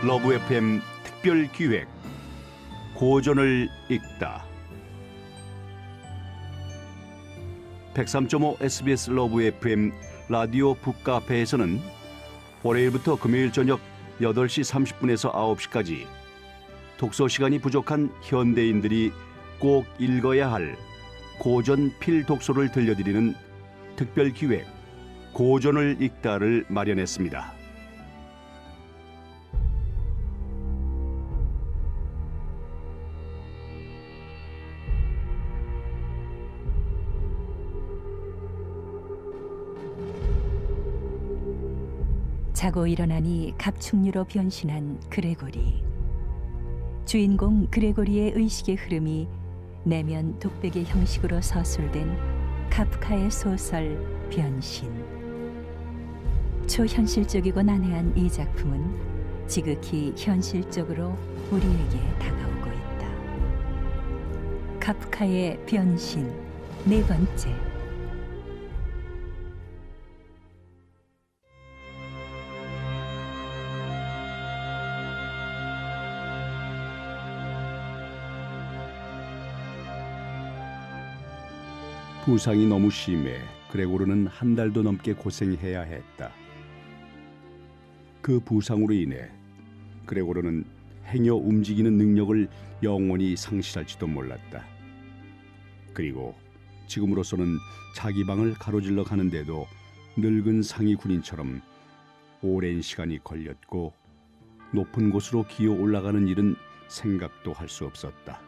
러브 FM 특별 기획 고전을 읽다. 103.5 SBS 러브 FM 라디오 북카페에서는 월요일부터 금요일 저녁 8시 30분에서 9시까지 독서 시간이 부족한 현대인들이 꼭 읽어야 할 고전 필독서를 들려드리는 특별 기획 고전을 읽다를 마련했습니다. 자고 일어나니 갑충류로 변신한 그레고리. 주인공 그레고리의 의식의 흐름이 내면 독백의 형식으로 서술된 카프카의 소설 변신. 초현실적이고 난해한 이 작품은 지극히 현실적으로 우리에게 다가오고 있다. 카프카의 변신 네 번째. 부상이 너무 심해 그레고르는 한 달도 넘게 고생해야 했다. 그 부상으로 인해 그레고르는 행여 움직이는 능력을 영원히 상실할지도 몰랐다. 그리고 지금으로서는 자기 방을 가로질러 가는데도 늙은 상위 군인처럼 오랜 시간이 걸렸고 높은 곳으로 기어 올라가는 일은 생각도 할 수 없었다.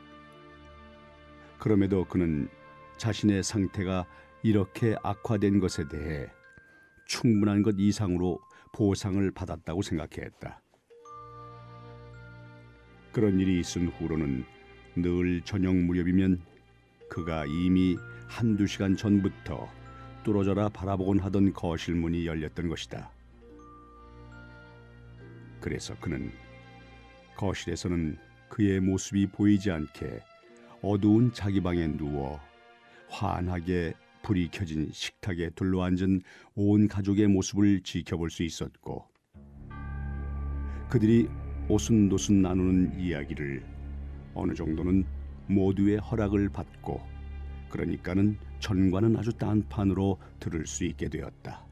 그럼에도 그는 자신의 상태가 이렇게 악화된 것에 대해 충분한 것 이상으로 보상을 받았다고 생각했다. 그런 일이 있은 후로는 늘 저녁 무렵이면 그가 이미 한두 시간 전부터 뚫어져라 바라보곤 하던 거실 문이 열렸던 것이다. 그래서 그는 거실에서는 그의 모습이 보이지 않게 어두운 자기 방에 누워 환하게 불이 켜진 식탁에 둘러앉은 온 가족의 모습을 지켜볼 수 있었고, 그들이 오순도순 나누는 이야기를 어느 정도는 모두의 허락을 받고, 그러니까는 전과는 아주 딴판으로 들을 수 있게 되었다.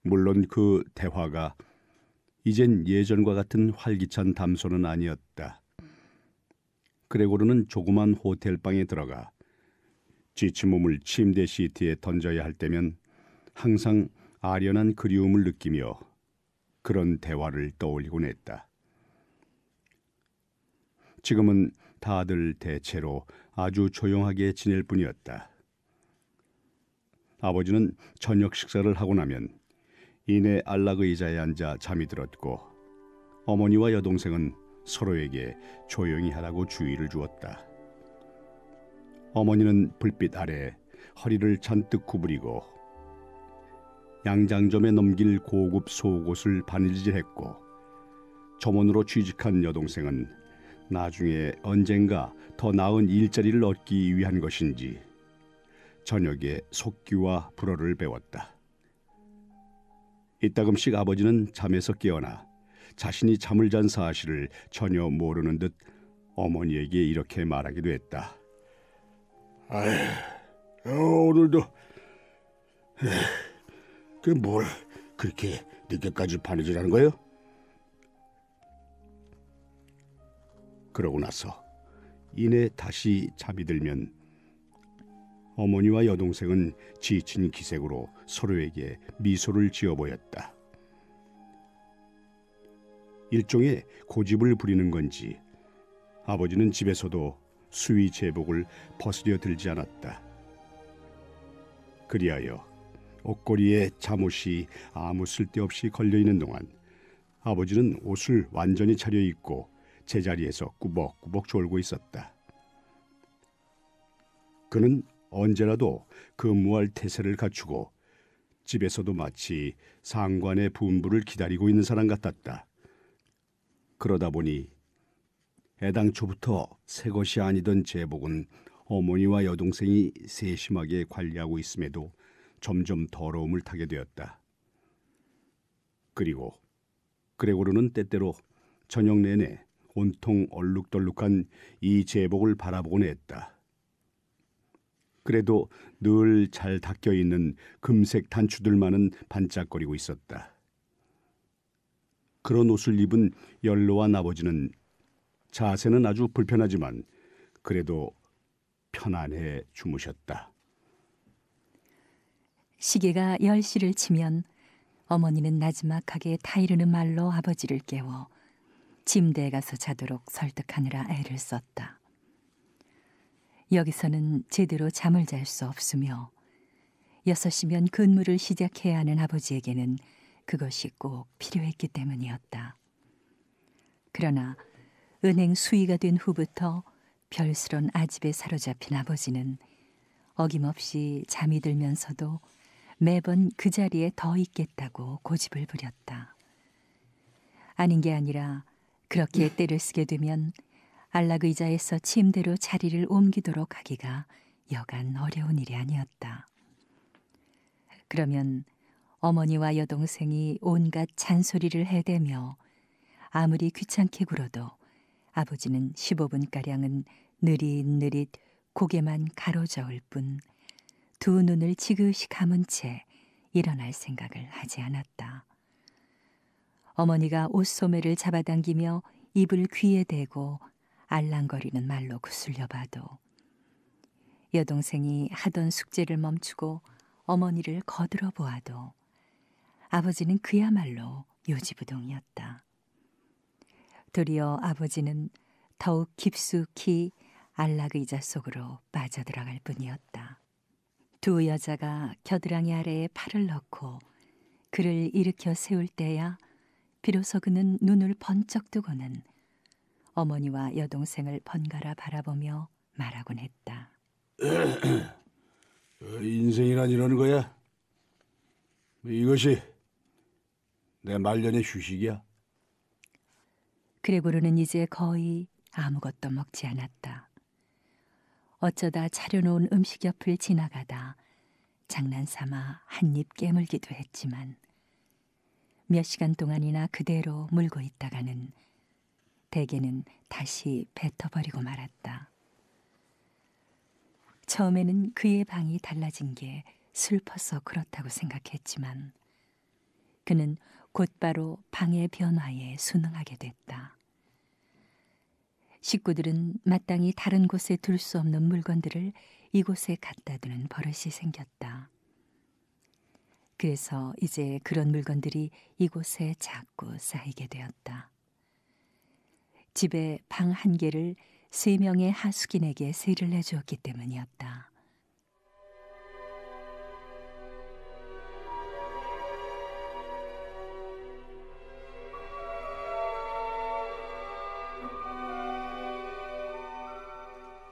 물론 그 대화가 이젠 예전과 같은 활기찬 담소는 아니었다. 그레고르는 조그만 호텔방에 들어가 지친 몸을 침대 시트에 던져야 할 때면 항상 아련한 그리움을 느끼며 그런 대화를 떠올리곤 했다. 지금은 다들 대체로 아주 조용하게 지낼 뿐이었다. 아버지는 저녁 식사를 하고 나면 이내 안락 의자에 앉아 잠이 들었고, 어머니와 여동생은 서로에게 조용히 하라고 주의를 주었다. 어머니는 불빛 아래 허리를 잔뜩 구부리고 양장점에 넘길 고급 속옷을 바느질했고, 점원으로 취직한 여동생은 나중에 언젠가 더 나은 일자리를 얻기 위한 것인지 저녁에 속기와 불어를 배웠다. 이따금씩 아버지는 잠에서 깨어나 자신이 잠을 잔 사실을 전혀 모르는 듯 어머니에게 이렇게 말하기도 했다. 오늘도 그 뭘 그렇게 늦게까지 바느질하는 거예요? 그러고 나서 이내 다시 잠이 들면 어머니와 여동생은 지친 기색으로 서로에게 미소를 지어 보였다. 일종의 고집을 부리는 건지 아버지는 집에서도 수의 제복을 벗으려 들지 않았다. 그리하여 옷걸이에 잠옷이 아무 쓸데없이 걸려있는 동안 아버지는 옷을 완전히 차려입고 제자리에서 꾸벅꾸벅 졸고 있었다. 그는 언제라도 근무할 태세를 갖추고 집에서도 마치 상관의 분부를 기다리고 있는 사람 같았다. 그러다 보니 애당초부터 새 것이 아니던 제복은 어머니와 여동생이 세심하게 관리하고 있음에도 점점 더러움을 타게 되었다. 그리고 그레고르는 때때로 저녁 내내 온통 얼룩덜룩한 이 제복을 바라보곤 했다. 그래도 늘 잘 닦여 있는 금색 단추들만은 반짝거리고 있었다. 그런 옷을 입은 연로한 아버지는 자세는 아주 불편하지만 그래도 편안해 주무셨다. 시계가 10시를 치면 어머니는 나지막하게 타이르는 말로 아버지를 깨워 침대에 가서 자도록 설득하느라 애를 썼다. 여기서는 제대로 잠을 잘 수 없으며 6시면 근무를 시작해야 하는 아버지에게는 그것이 꼭 필요했기 때문이었다. 그러나 은행 수의가 된 후부터 별스런 아집에 사로잡힌 아버지는 어김없이 잠이 들면서도 매번 그 자리에 더 있겠다고 고집을 부렸다. 아닌 게 아니라 그렇게 때를 쓰게 되면 안락의자에서 침대로 자리를 옮기도록 하기가 여간 어려운 일이 아니었다. 그러면 어머니와 여동생이 온갖 잔소리를 해대며 아무리 귀찮게 굴어도 아버지는 15분가량은 느릿느릿 고개만 가로저을 뿐 두 눈을 지그시 감은 채 일어날 생각을 하지 않았다. 어머니가 옷소매를 잡아당기며 입을 귀에 대고 알랑거리는 말로 구슬려 봐도, 여동생이 하던 숙제를 멈추고 어머니를 거들어 보아도 아버지는 그야말로 요지부동이었다. 도리어 아버지는 더욱 깊숙이 안락의자 속으로 빠져들어갈 뿐이었다. 두 여자가 겨드랑이 아래에 팔을 넣고 그를 일으켜 세울 때야 비로소 그는 눈을 번쩍 뜨고는 어머니와 여동생을 번갈아 바라보며 말하곤 했다. 인생이란 이런 거야. 이것이 내 말년의 휴식이야. 그레고르는 이제 거의 아무것도 먹지 않았다. 어쩌다 차려놓은 음식 옆을 지나가다 장난삼아 한 입 깨물기도 했지만 몇 시간 동안이나 그대로 물고 있다가는 대개는 다시 뱉어버리고 말았다. 처음에는 그의 방이 달라진 게 슬퍼서 그렇다고 생각했지만 그는 곧바로 방의 변화에 순응하게 됐다. 식구들은 마땅히 다른 곳에 둘 수 없는 물건들을 이곳에 갖다 두는 버릇이 생겼다. 그래서 이제 그런 물건들이 이곳에 자꾸 쌓이게 되었다. 집에 방 한 개를 3명의 하숙인에게 세를 내주었기 때문이었다.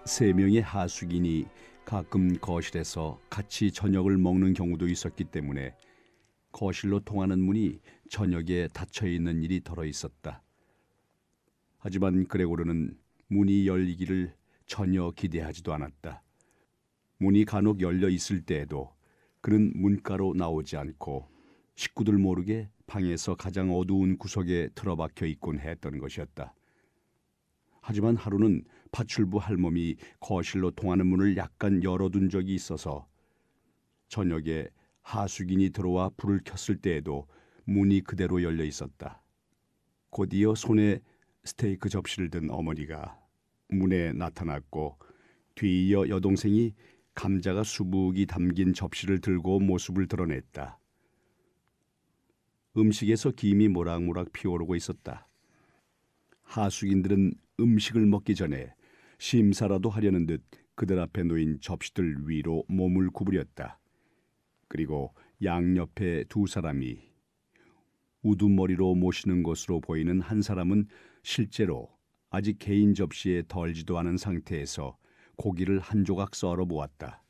세 명의 하숙인이 가끔 거실에서 같이 저녁을 먹는 경우도 있었기 때문에 거실로 통하는 문이 저녁에 닫혀 있는 일이 덜어 있었다. 하지만 그레고르는 문이 열리기를 전혀 기대하지도 않았다. 문이 간혹 열려 있을 때에도 그는 문가로 나오지 않고 식구들 모르게 방에서 가장 어두운 구석에 틀어박혀 있곤 했던 것이었다. 하지만 하루는 파출부 할멈이 거실로 통하는 문을 약간 열어둔 적이 있어서 저녁에 하숙인이 들어와 불을 켰을 때에도 문이 그대로 열려 있었다. 곧이어 손에 스테이크 접시를 든 어머니가 문에 나타났고 뒤이어 여동생이 감자가 수북이 담긴 접시를 들고 모습을 드러냈다. 음식에서 김이 모락모락 피어오르고 있었다. 하숙인들은 음식을 먹기 전에 심사라도 하려는 듯 그들 앞에 놓인 접시들 위로 몸을 구부렸다. 그리고 양옆에 두 사람이 우두머리로 모시는 것으로 보이는 한 사람은 실제로 아직 개인 접시에 덜지도 않은 상태에서 고기를 한 조각 썰어 보았다.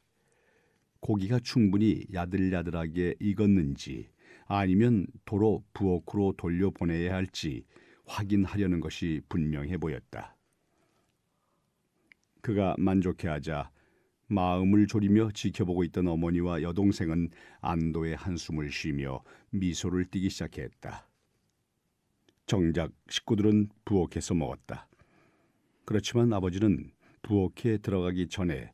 고기가 충분히 야들야들하게 익었는지 아니면 도로 부엌으로 돌려보내야 할지 확인하려는 것이 분명해 보였다. 그가 만족해하자 마음을 졸이며 지켜보고 있던 어머니와 여동생은 안도의 한숨을 쉬며 미소를 띠기 시작했다. 정작 식구들은 부엌에서 먹었다. 그렇지만 아버지는 부엌에 들어가기 전에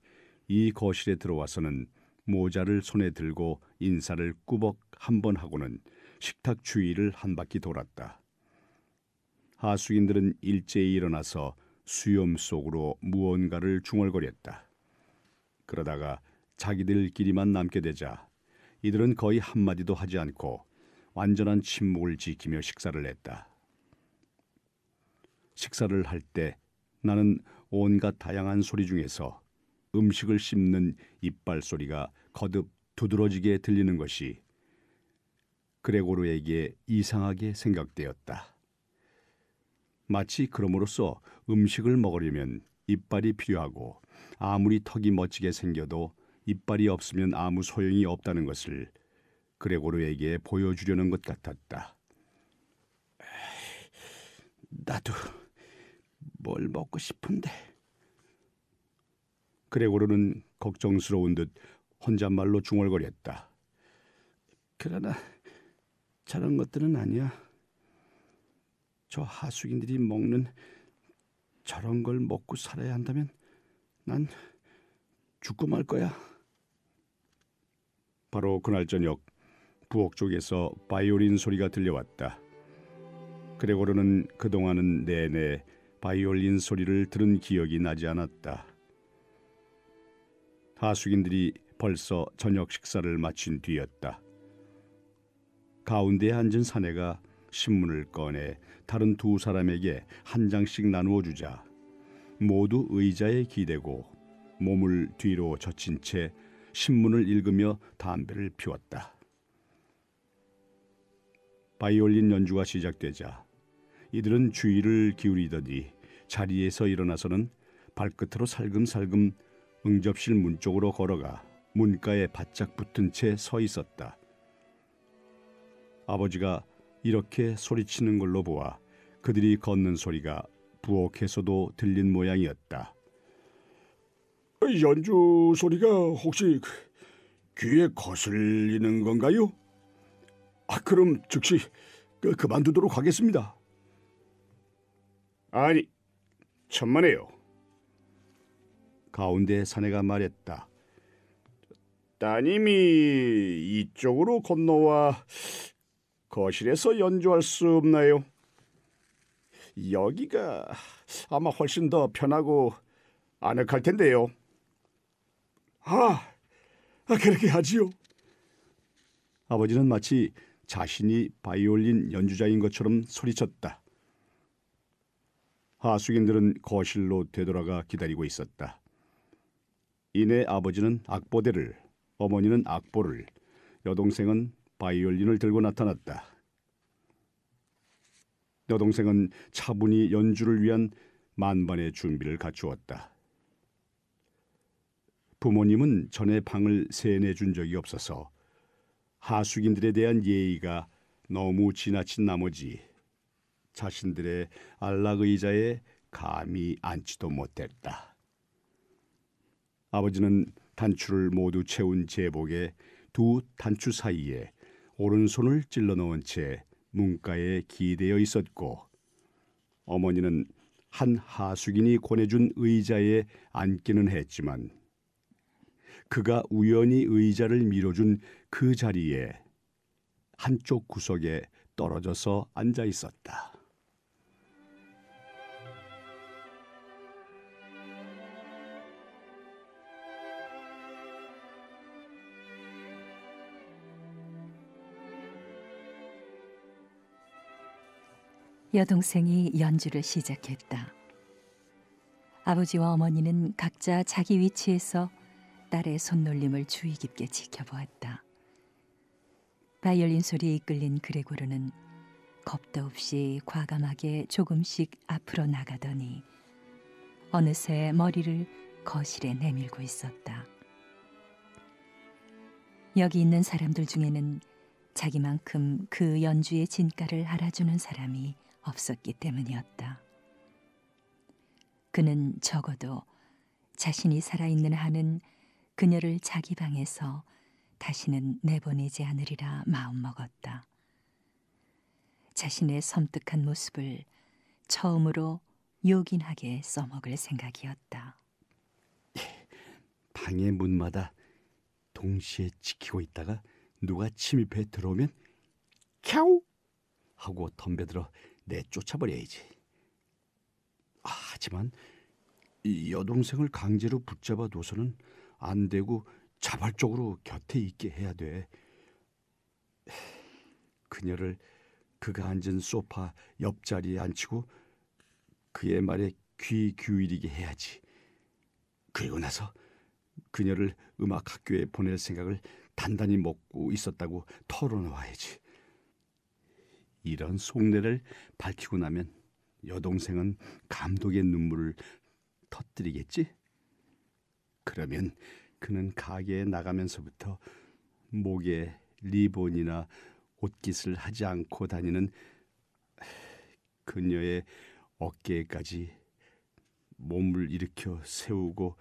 이 거실에 들어와서는 모자를 손에 들고 인사를 꾸벅 한 번 하고는 식탁 주위를 한 바퀴 돌았다. 하숙인들은 일제히 일어나서 수염 속으로 무언가를 중얼거렸다. 그러다가 자기들끼리만 남게 되자 이들은 거의 한마디도 하지 않고 완전한 침묵을 지키며 식사를 했다. 식사를 할 때 나는 온갖 다양한 소리 중에서 음식을 씹는 이빨 소리가 거듭 두드러지게 들리는 것이 그레고르에게 이상하게 생각되었다. 마치 그럼으로써 음식을 먹으려면 이빨이 필요하고 아무리 턱이 멋지게 생겨도 이빨이 없으면 아무 소용이 없다는 것을 그레고르에게 보여주려는 것 같았다. 나도 뭘 먹고 싶은데. 그레고르는 걱정스러운 듯 혼잣말로 중얼거렸다. 그러나 저런 것들은 아니야. 저 하숙인들이 먹는 저런 걸 먹고 살아야 한다면 난 죽고 말 거야. 바로 그날 저녁 부엌 쪽에서 바이올린 소리가 들려왔다. 그레고르는 그동안은 내내 바이올린 소리를 들은 기억이 나지 않았다. 하숙인들이 벌써 저녁 식사를 마친 뒤였다. 가운데에 앉은 사내가 신문을 꺼내 다른 두 사람에게 한 장씩 나누어 주자 모두 의자에 기대고 몸을 뒤로 젖힌 채 신문을 읽으며 담배를 피웠다. 바이올린 연주가 시작되자 이들은 주의를 기울이더니 자리에서 일어나서는 발끝으로 살금살금 응접실 문 쪽으로 걸어가 문가에 바짝 붙은 채 서 있었다. 아버지가 이렇게 소리치는 걸로 보아 그들이 걷는 소리가 부엌에서도 들린 모양이었다. 연주 소리가 혹시 귀에 거슬리는 건가요? 그럼 즉시 그만두도록 하겠습니다. 아니, 천만에요. 가운데 사내가 말했다. 따님이 이쪽으로 건너와 거실에서 연주할 수 없나요? 여기가 아마 훨씬 더 편하고 아늑할 텐데요. 그렇게 하지요. 아버지는 마치 자신이 바이올린 연주자인 것처럼 소리쳤다. 하숙인들은 거실로 되돌아가 기다리고 있었다. 이내 아버지는 악보대를, 어머니는 악보를, 여동생은 바이올린을 들고 나타났다. 여동생은 차분히 연주를 위한 만반의 준비를 갖추었다. 부모님은 전에 방을 세뇌준 적이 없어서 하숙인들에 대한 예의가 너무 지나친 나머지 자신들의 안락 의자에 감히 앉지도 못했다. 아버지는 단추를 모두 채운 제복에 두 단추 사이에 오른손을 찔러 넣은 채 문가에 기대어 있었고 어머니는 한 하숙인이 권해준 의자에 앉기는 했지만 그가 우연히 의자를 밀어준 그 자리에 한쪽 구석에 떨어져서 앉아 있었다. 여동생이 연주를 시작했다. 아버지와 어머니는 각자 자기 위치에서 딸의 손놀림을 주의 깊게 지켜보았다. 바이올린 소리에 이끌린 그레고르는 겁도 없이 과감하게 조금씩 앞으로 나가더니 어느새 머리를 거실에 내밀고 있었다. 여기 있는 사람들 중에는 자기만큼 그 연주의 진가를 알아주는 사람이 없었기 때문이었다. 그는 적어도 자신이 살아있는 한은 그녀를 자기 방에서 다시는 내보내지 않으리라 마음먹었다. 자신의 섬뜩한 모습을 처음으로 요긴하게 써먹을 생각이었다. 방의 문마다 동시에 지키고 있다가 누가 침입해 들어오면 캬우 하고 덤벼들어 내쫓아버려야지. 하지만 이 여동생을 강제로 붙잡아 둬서는 안 되고 자발적으로 곁에 있게 해야 돼. 그녀를 그가 앉은 소파 옆자리에 앉히고 그의 말에 귀 기울이게 해야지. 그리고 나서 그녀를 음악학교에 보낼 생각을 단단히 먹고 있었다고 털어놓아야지. 이런 속내를 밝히고 나면 여동생은 감독의 눈물을 터뜨리겠지? 그러면 그는 가게에 나가면서부터 목에 리본이나 옷깃을 하지 않고 다니는 그녀의 어깨까지 몸을 일으켜 세우고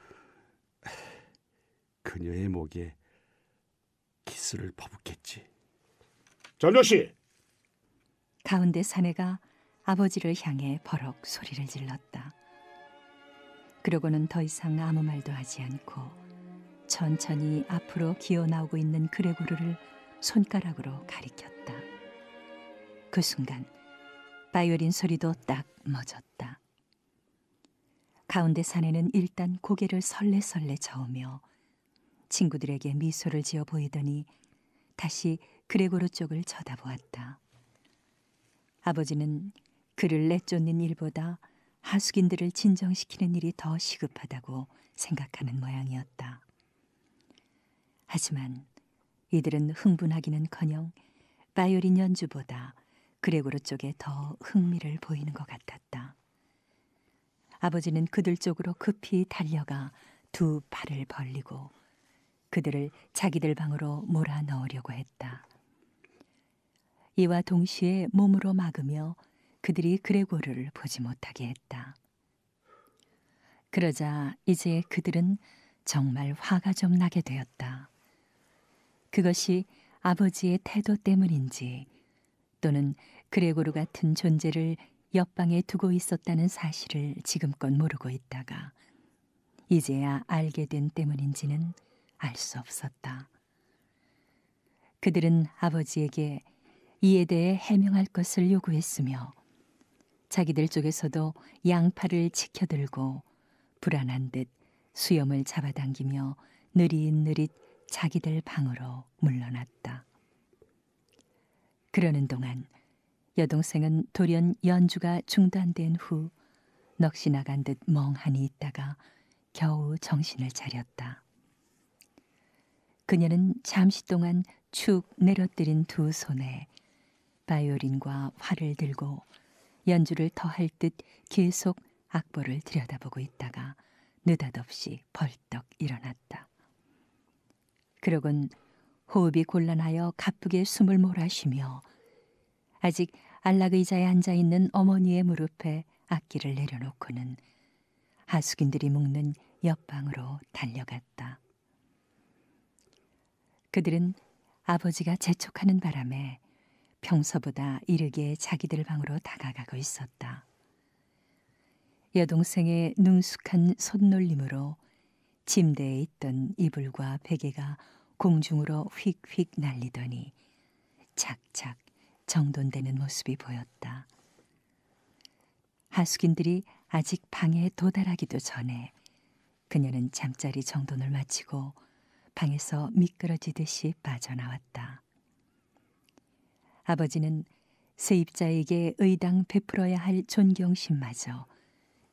그녀의 목에 키스를 퍼붓겠지. 전도씨, 가운데 사내가 아버지를 향해 버럭 소리를 질렀다. 그러고는 더 이상 아무 말도 하지 않고 천천히 앞으로 기어 나오고 있는 그레고르를 손가락으로 가리켰다. 그 순간 바이올린 소리도 딱 멎었다. 가운데 사내는 일단 고개를 설레설레 저으며 친구들에게 미소를 지어 보이더니 다시 그레고르 쪽을 쳐다보았다. 아버지는 그를 내쫓는 일보다 하숙인들을 진정시키는 일이 더 시급하다고 생각하는 모양이었다. 하지만 이들은 흥분하기는커녕 바이올린 연주보다 그레고르 쪽에 더 흥미를 보이는 것 같았다. 아버지는 그들 쪽으로 급히 달려가 두 팔을 벌리고 그들을 자기들 방으로 몰아넣으려고 했다. 이와 동시에 몸으로 막으며 그들이 그레고르를 보지 못하게 했다. 그러자 이제 그들은 정말 화가 좀 나게 되었다. 그것이 아버지의 태도 때문인지 또는 그레고르 같은 존재를 옆방에 두고 있었다는 사실을 지금껏 모르고 있다가 이제야 알게 된 때문인지는 알 수 없었다. 그들은 아버지에게 이에 대해 해명할 것을 요구했으며 자기들 쪽에서도 양팔을 치켜들고 불안한 듯 수염을 잡아당기며 느릿느릿 자기들 방으로 물러났다. 그러는 동안 여동생은 돌연 연주가 중단된 후 넋이 나간 듯 멍하니 있다가 겨우 정신을 차렸다. 그녀는 잠시 동안 축 내려뜨린 두 손에 바이올린과 활을 들고 연주를 더할 듯 계속 악보를 들여다보고 있다가 느닷없이 벌떡 일어났다. 그러곤 호흡이 곤란하여 가쁘게 숨을 몰아쉬며 아직 안락의자에 앉아있는 어머니의 무릎에 악기를 내려놓고는 하숙인들이 묵는 옆방으로 달려갔다. 그들은 아버지가 재촉하는 바람에 평소보다 이르게 자기들 방으로 다가가고 있었다. 여동생의 능숙한 손놀림으로 침대에 있던 이불과 베개가 공중으로 휙휙 날리더니 착착 정돈되는 모습이 보였다. 하숙인들이 아직 방에 도달하기도 전에 그녀는 잠자리 정돈을 마치고 방에서 미끄러지듯이 빠져나왔다. 아버지는 세입자에게 의당 베풀어야 할 존경심마저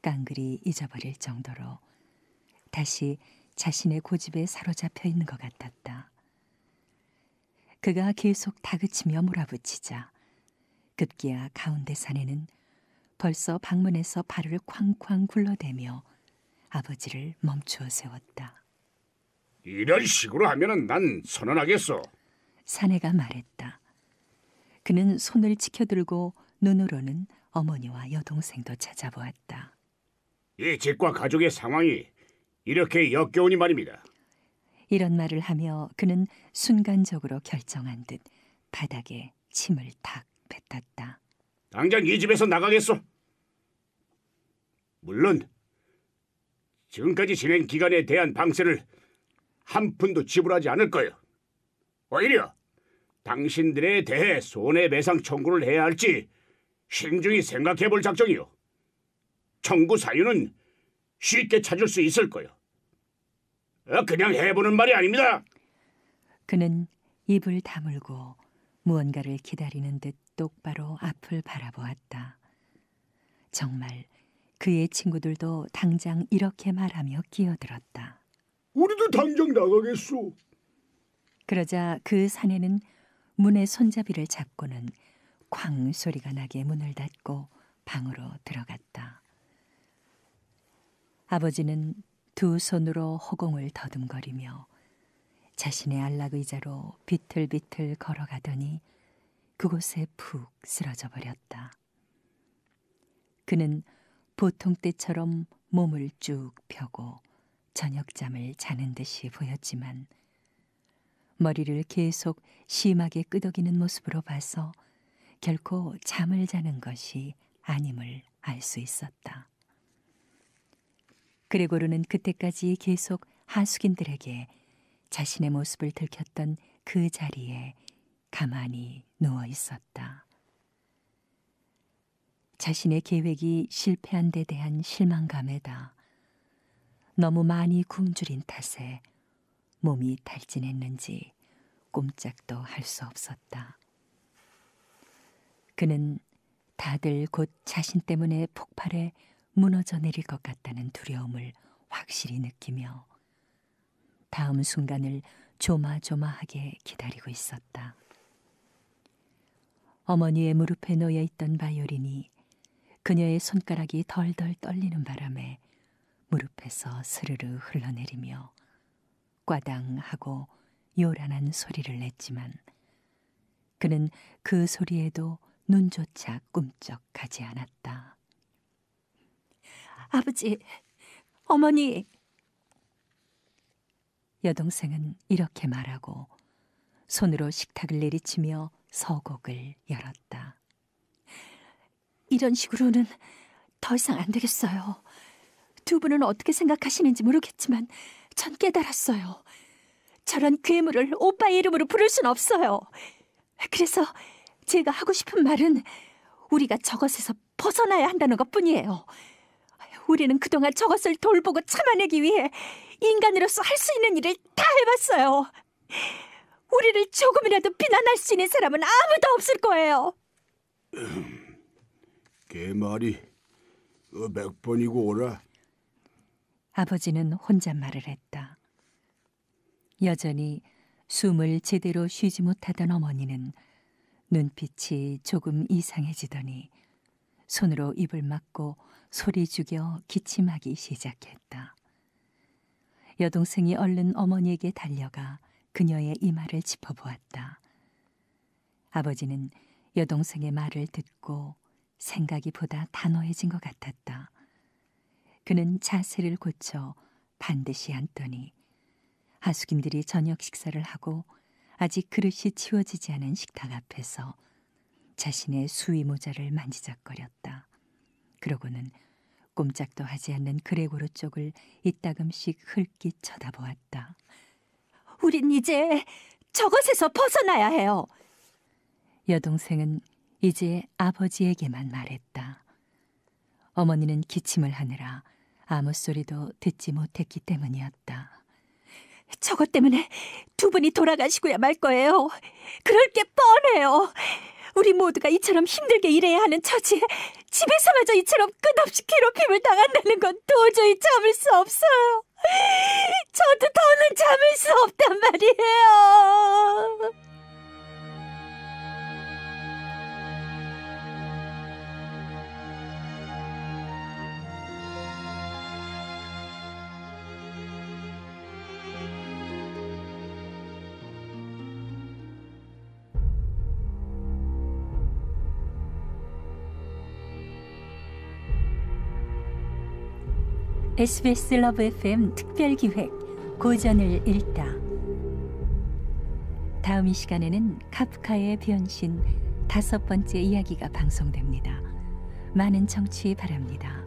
깡그리 잊어버릴 정도로 다시 자신의 고집에 사로잡혀 있는 것 같았다. 그가 계속 다그치며 몰아붙이자 급기야 가운데 사내는 벌써 방문에서 발을 쾅쾅 굴러대며 아버지를 멈추어 세웠다. 이런 식으로 하면은 난 선언하겠어. 사내가 말했다. 그는 손을 치켜들고 눈으로는 어머니와 여동생도 찾아보았다. 이 집과 가족의 상황이 이렇게 역겨우니 말입니다. 이런 말을 하며 그는 순간적으로 결정한 듯 바닥에 침을 탁 뱉었다. 당장 이 집에서 나가겠소. 물론 지금까지 지낸 기간에 대한 방세를 한 푼도 지불하지 않을 거요. 오히려 당신들에 대해 손해배상 청구를 해야 할지 신중히 생각해 볼 작정이요. 청구 사유는 쉽게 찾을 수 있을 거요. 그냥 해보는 말이 아닙니다. 그는 입을 다물고 무언가를 기다리는 듯 똑바로 앞을 바라보았다. 정말 그의 친구들도 당장 이렇게 말하며 끼어들었다. 우리도 당장 나가겠소. 그러자 그 사내는 문의 손잡이를 잡고는 쾅 소리가 나게 문을 닫고 방으로 들어갔다. 아버지는 두 손으로 허공을 더듬거리며 자신의 안락의자로 비틀비틀 걸어가더니 그곳에 푹 쓰러져 버렸다. 그는 보통 때처럼 몸을 쭉 펴고 저녁잠을 자는 듯이 보였지만 머리를 계속 심하게 끄덕이는 모습으로 봐서 결코 잠을 자는 것이 아님을 알 수 있었다. 그레고르는 그때까지 계속 하숙인들에게 자신의 모습을 들켰던 그 자리에 가만히 누워 있었다. 자신의 계획이 실패한 데 대한 실망감에다 너무 많이 굶주린 탓에 몸이 탈진했는지 꼼짝도 할 수 없었다. 그는 다들 곧 자신 때문에 폭발해 무너져 내릴 것 같다는 두려움을 확실히 느끼며 다음 순간을 조마조마하게 기다리고 있었다. 어머니의 무릎에 놓여 있던 바이올린이 그녀의 손가락이 덜덜 떨리는 바람에 무릎에서 스르르 흘러내리며 꽈당 하고 요란한 소리를 냈지만 그는 그 소리에도 눈조차 꿈쩍하지 않았다. 아버지, 어머니. 여동생은 이렇게 말하고 손으로 식탁을 내리치며 서곡을 열었다. 이런 식으로는 더 이상 안 되겠어요. 두 분은 어떻게 생각하시는지 모르겠지만 전 깨달았어요. 저런 괴물을 오빠의 이름으로 부를 순 없어요. 그래서 제가 하고 싶은 말은 우리가 저것에서 벗어나야 한다는 것뿐이에요. 우리는 그동안 저것을 돌보고 참아내기 위해 인간으로서 할 수 있는 일을 다 해봤어요. 우리를 조금이라도 비난할 수 있는 사람은 아무도 없을 거예요. 걔 말이 몇 번이고 오라. 아버지는 혼잣말을 했다. 여전히 숨을 제대로 쉬지 못하던 어머니는 눈빛이 조금 이상해지더니 손으로 입을 막고 소리 죽여 기침하기 시작했다. 여동생이 얼른 어머니에게 달려가 그녀의 이마를 짚어보았다. 아버지는 여동생의 말을 듣고 생각이 보다 단호해진 것 같았다. 그는 자세를 고쳐 반드시 앉더니 하숙인들이 저녁 식사를 하고 아직 그릇이 치워지지 않은 식탁 앞에서 자신의 수위 모자를 만지작거렸다. 그러고는 꼼짝도 하지 않는 그레고르 쪽을 이따금씩 흘낏 쳐다보았다. 우린 이제 저것에서 벗어나야 해요. 여동생은 이제 아버지에게만 말했다. 어머니는 기침을 하느라 아무 소리도 듣지 못했기 때문이었다. 저것 때문에 두 분이 돌아가시고야 말 거예요. 그럴 게 뻔해요. 우리 모두가 이처럼 힘들게 일해야 하는 처지에 집에서마저 이처럼 끝없이 괴롭힘을 당한다는 건 도저히 참을 수 없어요. 저도 더는 참을 수 없단 말이에요. SBS 러브 FM 특별기획 고전을 읽다. 다음 이 시간에는 카프카의 변신 5번째 이야기가 방송됩니다. 많은 청취 바랍니다.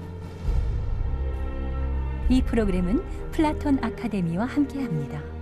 이 프로그램은 플라톤 아카데미와 함께합니다.